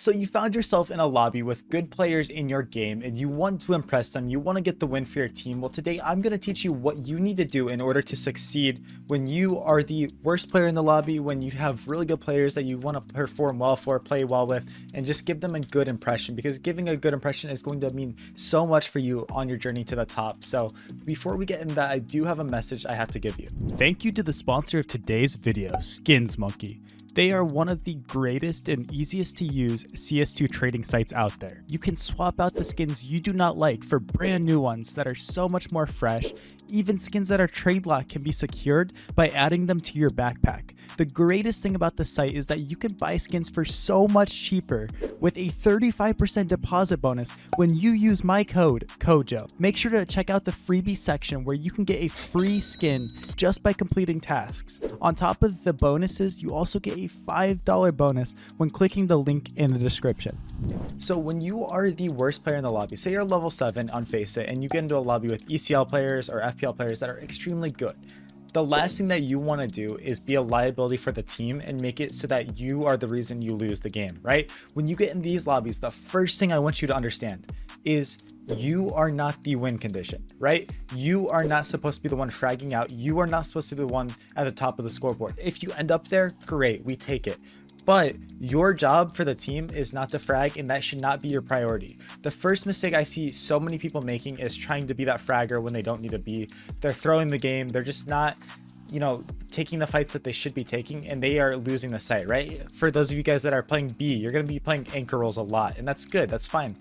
So you found yourself in a lobby with good players in your game and you want to impress them, you want to get the win for your team. Well, today I'm going to teach you what you need to do in order to succeed when you are the worst player in the lobby, when you have really good players that you want to perform well for, play well with, and just give them a good impression, because giving a good impression is going to mean so much for you on your journey to the top. So before we get into that, I do have a message I have to give you. Thank you to the sponsor of today's video, Skins Monkey. They are one of the greatest and easiest to use CS2 trading sites out there. You can swap out the skins you do not like for brand new ones that are so much more fresh. Even skins that are trade locked can be secured by adding them to your backpack. The greatest thing about the site is that you can buy skins for so much cheaper with a 35% deposit bonus when you use my code CoJo. Make sure to check out the freebie section where you can get a free skin just by completing tasks. On top of the bonuses, you also get a $5 bonus when clicking the link in the description. So when you are the worst player in the lobby, say you're level 7 on Faceit and you get into a lobby with ECL players or FPL players that are extremely good, the last thing that you want to do is be a liability for the team and make it so that you are the reason you lose the game, right? When you get in these lobbies, the first thing I want you to understand is you are not the win condition, right? You are not supposed to be the one fragging out. You are not supposed to be the one at the top of the scoreboard. If you end up there, great, we take it. But your job for the team is not to frag, and that should not be your priority. The first mistake I see so many people making is trying to be that fragger when they don't need to be. They're throwing the game. They're just not, taking the fights that they should be taking, and they are losing the site, right? For those of you guys that are playing B, you're going to be playing anchor roles a lot, and that's good. That's fine.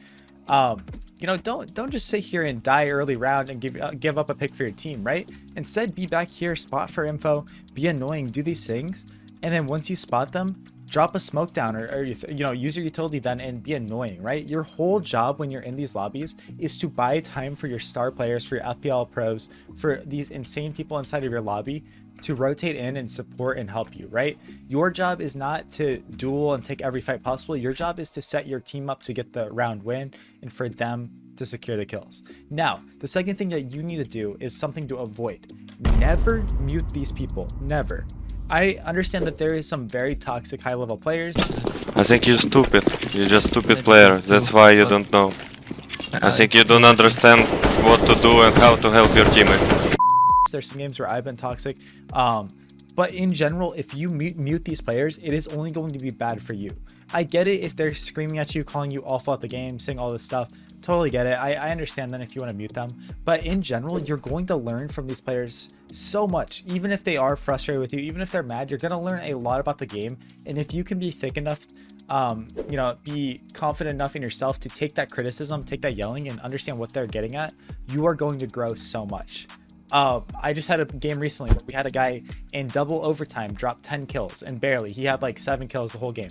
Don't just sit here and die early round and give up a pick for your team, right? Instead, be back here, spot for info, be annoying, do these things, and then once you spot them, drop a smoke down or use your utility then and be annoying, right? Your whole job when you're in these lobbies is to buy time for your star players, for your FPL pros, for these insane people inside of your lobby to rotate in and support and help you, right? Your job is not to duel and take every fight possible. Your job is to set your team up to get the round win and for them to secure the kills. Now, the second thing that you need to do is something to avoid. Never mute these people, never. I understand that there is some very toxic high-level players. I think you're stupid. You're just stupid player. That's why you don't know. I think you don't understand what to do and how to help your teammate. There's some games where I've been toxic. But in general, if you mute these players, it is only going to be bad for you. I get it if they're screaming at you, calling you awful at the game, saying all this stuff. Totally get it. I understand then if you want to mute them. But in general, you're going to learn from these players so much. Even if they are frustrated with you, even if they're mad, you're going to learn a lot about the game. And if you can be thick enough, be confident enough in yourself to take that criticism, take that yelling, and understand what they're getting at, you are going to grow so much. I just had a game recently where we had a guy in double overtime drop 10 kills and barely. He had like 7 kills the whole game.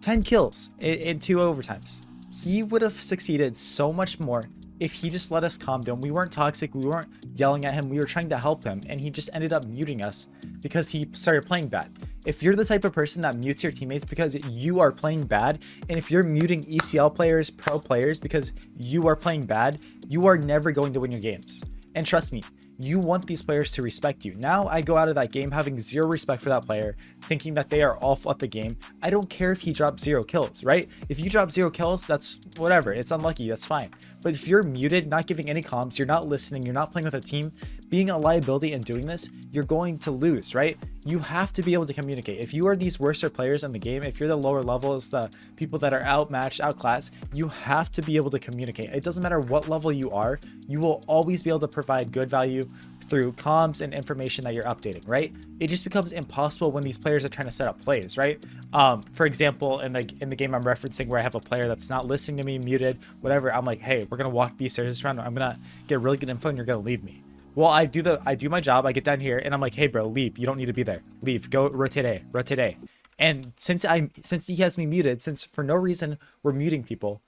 10 kills in 2 overtimes. He would have succeeded so much more if he just let us calm down. We weren't toxic. We weren't yelling at him. We were trying to help him, and he just ended up muting us because he started playing bad. If you're the type of person that mutes your teammates because you are playing bad, and if you're muting ECL players, pro players because you are playing bad, you are never going to win your games. And trust me, you want these players to respect you. Now I go out of that game having zero respect for that player, thinking that they are awful at the game. I don't care if he drops 0 kills, right? If you drop 0 kills, that's whatever. It's unlucky. That's fine. But if you're muted, not giving any comms, you're not listening, you're not playing with a team, being a liability and doing this, you're going to lose, right? You have to be able to communicate. If you are these worser players in the game, if you're the lower levels, the people that are outmatched, outclassed, you have to be able to communicate. It doesn't matter what level you are, you will always be able to provide good value through comms and information that you're updating, right? It just becomes impossible when these players are trying to set up plays, right? For example, in the game I'm referencing where I have a player that's not listening to me, muted, whatever, I'm like, hey, we're gonna walk B stairs this round, I'm gonna get really good info and you're gonna leave me. Well, I do my job, I get down here and I'm like, hey bro, leave, you don't need to be there. Leave, go rotate A. And since he has me muted, since for no reason we're muting people,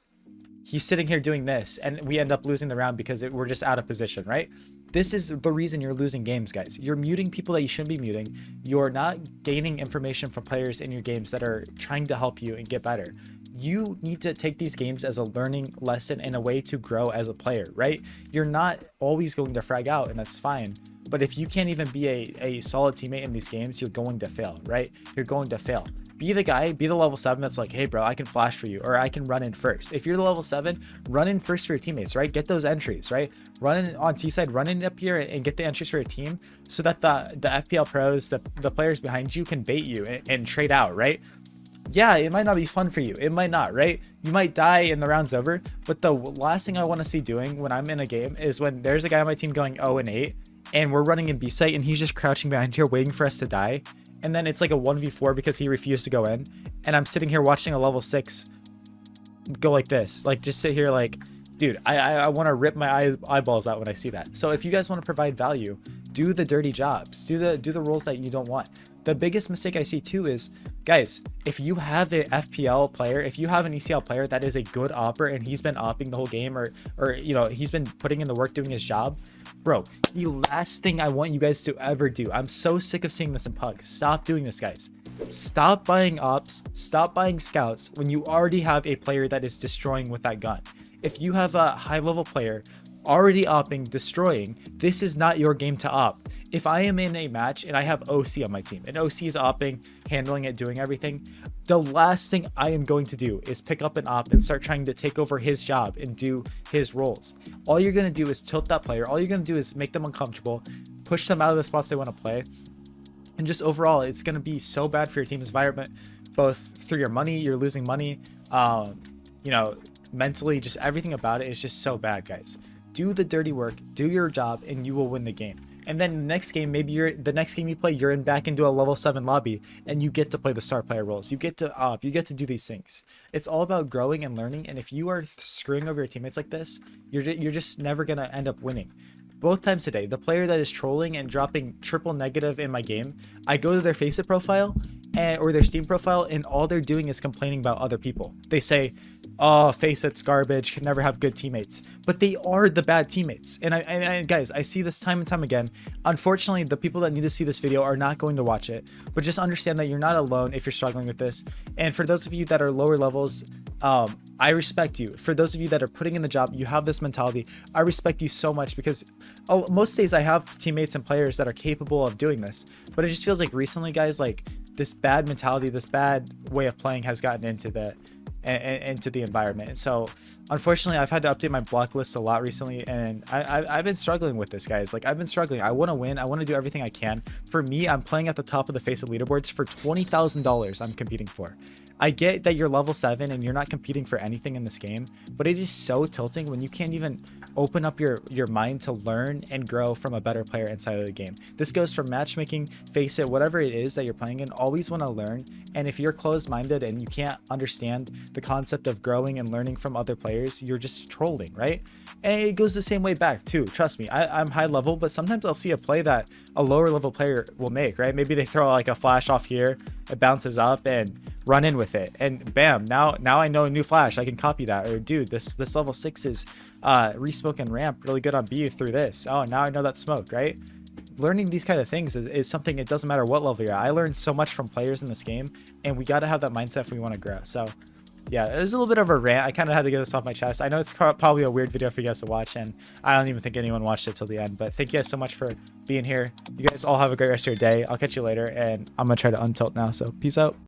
he's sitting here doing this and we end up losing the round because we're just out of position, right? This is the reason you're losing games, guys. You're muting people that you shouldn't be muting. You're not gaining information from players in your games that are trying to help you and get better. You need to take these games as a learning lesson and a way to grow as a player, right? You're not always going to frag out, and that's fine. But if you can't even be a solid teammate in these games, you're going to fail, right? You're going to fail. Be the guy, be the level 7 that's like, hey bro, I can flash for you, or I can run in first. If you're the level 7, run in first for your teammates, right? Get those entries, right? Run in on T side, run in up here and get the entries for your team, so that the FPL pros, the players behind you can bait you and trade out, right? Yeah, it might not be fun for you. It might not, right? You might die in the round's over, but the last thing I want to see doing when I'm in a game is when there's a guy on my team going 0-8 and we're running in B-site and he's just crouching behind here waiting for us to die. And then it's like a 1v4 because he refused to go in. And I'm sitting here watching a level 6 go like this. Like, just sit here like, dude, I want to rip my eyeballs out when I see that. So if you guys want to provide value, do the dirty jobs. Do the roles that you don't want. The biggest mistake I see too is, guys, if you have an FPL player, if you have an ECL player that is a good opper and he's been opping the whole game, or you know, he's been putting in the work doing his job, bro, the last thing I want you guys to ever do, I'm so sick of seeing this in Pug. Stop doing this, guys. Stop buying ops, stop buying scouts when you already have a player that is destroying with that gun. If you have a high level player already opping, destroying, this is not your game to op. If I am in a match and I have OC on my team and OC is opping, handling it, doing everything, the last thing I am going to do is pick up an op and start trying to take over his job and do his roles. All you're going to do is tilt that player. All you're going to do is make them uncomfortable, push them out of the spots they want to play. And just overall, it's going to be so bad for your team's environment, both through your money, you're losing money, you know, mentally, just everything about it is just so bad, guys. Do the dirty work, do your job, and you will win the game. And then the next game, maybe the next game you play, you're in back into a level 7 lobby and you get to play the star player roles. You get to op, you get to do these things. It's all about growing and learning. And if you are screwing over your teammates like this, you're just never going to end up winning. Both times today, the player that is trolling and dropping triple negative in my game, I go to their Faceit profile or their Steam profile, and all they're doing is complaining about other people. They say, oh, Faceit's garbage, can never have good teammates. But they are the bad teammates. And guys, I see this time and time again. Unfortunately, the people that need to see this video are not going to watch it. But just understand that you're not alone if you're struggling with this. And for those of you that are lower levels, I respect you. For those of you that are putting in the job, you have this mentality. I respect you so much because most days I have teammates and players that are capable of doing this. But it just feels like recently, guys, like this bad mentality, this bad way of playing has gotten into the environment. And so unfortunately, I've had to update my block list a lot recently, and I've been struggling with this, guys. Like, I've been struggling. I want to win. I want to do everything I can. For me, I'm playing at the top of the Faceit leaderboards for $20,000 I'm competing for. I get that you're level 7 and you're not competing for anything in this game, but it is so tilting when you can't even open up your mind to learn and grow from a better player inside of the game. This goes from matchmaking, Faceit, whatever it is that you're playing in, always want to learn. And if you're closed-minded and you can't understand the concept of growing and learning from other players, you're just trolling, right? And it goes the same way back too. Trust me, I'm high level, but sometimes I'll see a play that a lower level player will make, right? Maybe they throw like a flash off here, it bounces up and run in with it, and bam, now I know a new flash, I can copy that. Or dude, this level 6 is resmoke and ramp really good on B through this. Oh, now I know that smoke, right? Learning these kind of things is something, it doesn't matter what level you're at. I learned so much from players in this game, and we got to have that mindset if we want to grow. So yeah, it was a little bit of a rant. I kind of had to get this off my chest. I know it's probably a weird video for you guys to watch, and I don't even think anyone watched it till the end, but thank you guys so much for being here. You guys all have a great rest of your day. I'll catch you later, and I'm gonna try to untilt now, so peace out.